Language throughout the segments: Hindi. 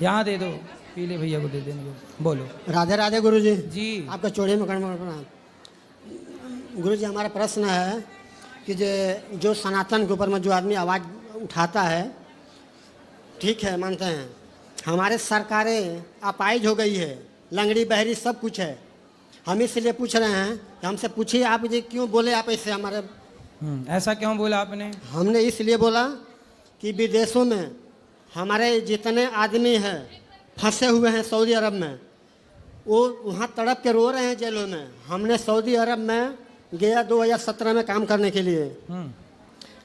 यहाँ दे दो, पीले भैया को दे देंगे। बोलो। राधे राधे गुरुजी जी। आपका चौड़े में प्रणाम। गुरुजी हमारा प्रश्न है कि जो सनातन के ऊपर में जो आदमी आवाज़ उठाता है, ठीक है मानते हैं, हमारे सरकारें अपाइज हो गई है, लंगड़ी बहरी सब कुछ है। हम इसलिए पूछ रहे हैं कि हमसे पूछिए आप ये क्यों बोले आप ऐसे हमारे। ऐसा क्यों बोला आपने? हमने इसलिए बोला कि विदेशों में हमारे जितने आदमी हैं फंसे हुए हैं सऊदी अरब में, वो वहाँ तड़प के रो रहे हैं जेलों में। हमने सऊदी अरब में गया 2017 में काम करने के लिए।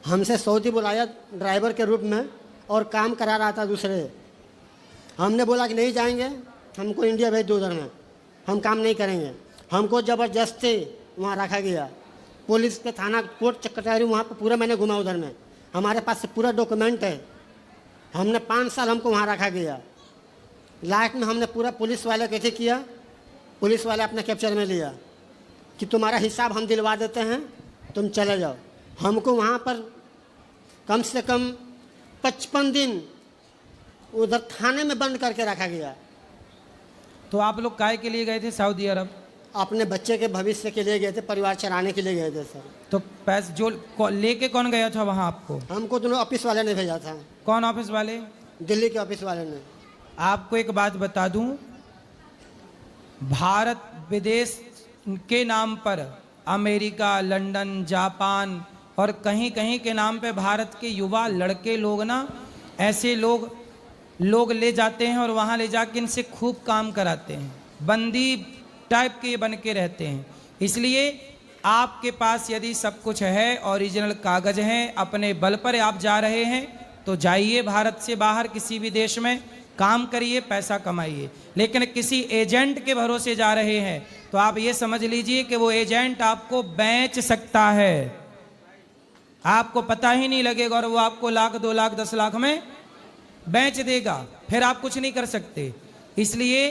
हमसे सऊदी बुलाया ड्राइवर के रूप में और काम करा रहा था दूसरे। हमने बोला कि नहीं जाएंगे, हमको इंडिया भेज दो, उधर में हम काम नहीं करेंगे। हमको ज़बरदस्ती वहाँ रखा गया। पुलिस के थाना कोर्ट कचहरी वहाँ पर पूरा मैंने घुमा उधर में, हमारे पास से पूरा डॉक्यूमेंट है। हमने 5 साल हमको वहाँ रखा गया। लास्ट में हमने पूरा पुलिस वाले कैसे किया, पुलिस वाले अपने कैप्चर में लिया कि तुम्हारा हिसाब हम दिलवा देते हैं, तुम चले जाओ। हमको वहाँ पर कम से कम 55 दिन उधर थाने में बंद करके रखा गया। तो आप लोग काय के लिए गए थे सऊदी अरब? अपने बच्चे के भविष्य के लिए गए थे, परिवार चलाने के लिए गए थे सर। तो पैसे जो लेके कौन गया था वहाँ आपको? हमको दोनों ऑफिस वाले ने भेजा था। कौन ऑफिस वाले? दिल्ली के ऑफिस वाले ने। आपको एक बात बता दूं, भारत विदेश के नाम पर अमेरिका, लंदन, जापान और कहीं कहीं के नाम पे भारत के युवा लड़के लोग ना, ऐसे लोग ले जाते हैं और वहाँ ले जाके इनसे खूब काम कराते हैं। बंदी टाइप के ये बन के रहते हैं। इसलिए आपके पास यदि सब कुछ है, ओरिजिनल कागज हैं, अपने बल पर आप जा रहे हैं, तो जाइए भारत से बाहर किसी भी देश में काम करिए, पैसा कमाइए। लेकिन किसी एजेंट के भरोसे जा रहे हैं तो आप ये समझ लीजिए कि वो एजेंट आपको बेच सकता है, आपको पता ही नहीं लगेगा, और वो आपको लाख, 2 लाख, 10 लाख में बेच देगा, फिर आप कुछ नहीं कर सकते। इसलिए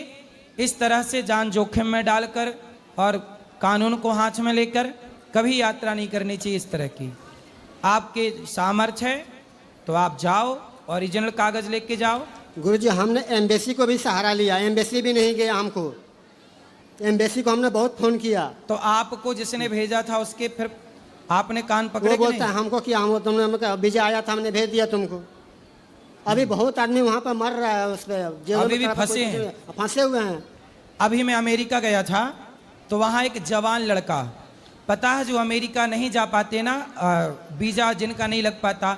इस तरह से जान जोखिम में डालकर और कानून को हाथ में लेकर कभी यात्रा नहीं करनी चाहिए इस तरह की। आपके सामर्थ्य है तो आप जाओ, ओरिजिनल कागज लेके जाओ। गुरुजी हमने एम्बेसी को भी सहारा लिया, एम्बेसी भी नहीं गया हमको। एम्बेसी को हमने बहुत फोन किया। तो आपको जिसने भेजा था उसके फिर आपने कान पकड़े? वो बोलता है हमको कि हम तुमने वीजा आया था, हमने भेज दिया तुमको। अभी बहुत आदमी वहाँ पर मर रहा है, उस पर अभी भी फंसे हुए हैं। अभी मैं अमेरिका गया था तो वहाँ एक जवान लड़का, पता है जो अमेरिका नहीं जा पाते ना, वीजा जिनका नहीं लग पाता,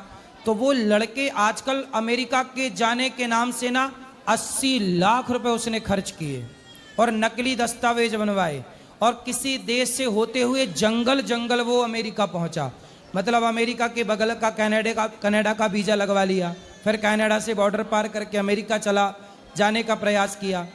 तो वो लड़के आजकल अमेरिका के जाने के नाम से ना 80 लाख रुपए उसने खर्च किए और नकली दस्तावेज बनवाए, और किसी देश से होते हुए जंगल वो अमेरिका पहुंचा। मतलब अमेरिका के बगल का कनाडा का वीजा लगवा लिया, फिर कनाडा से बॉर्डर पार करके अमेरिका चला जाने का प्रयास किया।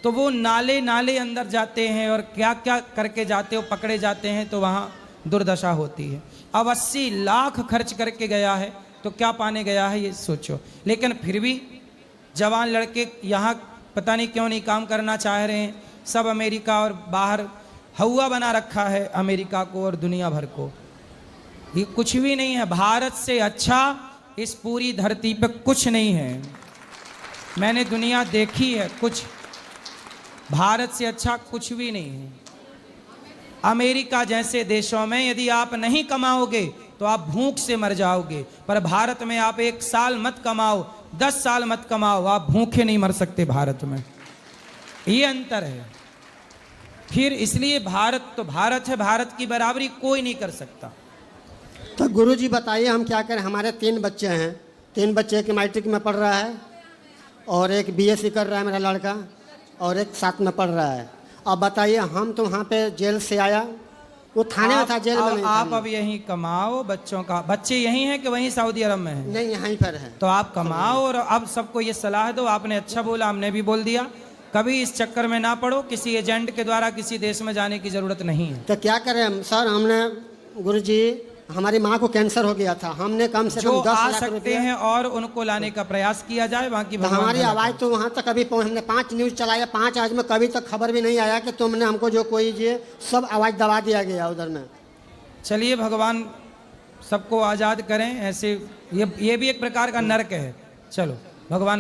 तो वो नाले अंदर जाते हैं और क्या क्या करके जाते हो, पकड़े जाते हैं, तो वहाँ दुर्दशा होती है। अब 80 लाख खर्च करके गया है तो क्या पाने गया है ये सोचो। लेकिन फिर भी जवान लड़के यहाँ पता नहीं क्यों नहीं काम करना चाह रहे हैं। सब अमेरिका और बाहर हवा बना रखा है अमेरिका को और दुनिया भर को। ये कुछ भी नहीं है, भारत से अच्छा इस पूरी धरती पे कुछ नहीं है। मैंने दुनिया देखी है, कुछ भारत से अच्छा कुछ भी नहीं है। अमेरिका जैसे देशों में यदि आप नहीं कमाओगे तो आप भूख से मर जाओगे, पर भारत में आप 1 साल मत कमाओ, 10 साल मत कमाओ, आप भूखे नहीं मर सकते भारत में। ये अंतर है। फिर इसलिए भारत तो भारत है, भारत की बराबरी कोई नहीं कर सकता। तो गुरुजी बताइए हम क्या करें। हमारे 3 बच्चे हैं, 3 बच्चे, एक मैट्रिक में पढ़ रहा है और एक बीएससी कर रहा है मेरा लड़का, और एक 7 में पढ़ रहा है। अब बताइए, हम तो वहाँ पे जेल से आया, वो थाने में था, जेल में नहीं था। आप अब यहीं कमाओ, बच्चों का, बच्चे यहीं हैं कि वहीं सऊदी अरब में हैं? नहीं, यहीं पर है। तो आप कमाओ और अब सबको ये सलाह दो। आपने अच्छा बोला, हमने भी बोल दिया, कभी इस चक्कर में ना पड़ो, किसी एजेंट के द्वारा किसी देश में जाने की जरूरत नहीं है। तो क्या करें सर, हमने गुरुजी हमारी माँ को कैंसर हो गया था, हमने कम से कम 10 आ लाख सकते हैं और उनको लाने का प्रयास किया जाए। बाकी तो हमारी आवाज़ तो वहाँ तक अभी हमने 5 न्यूज़ चलाया, 5 आज में कभी तक खबर भी नहीं आया कि तुमने हमको जो कोई ये सब आवाज़ दबा दिया गया उधर में। चलिए, भगवान सबको आज़ाद करें। ऐसे ये भी एक प्रकार का नर्क है। चलो भगवान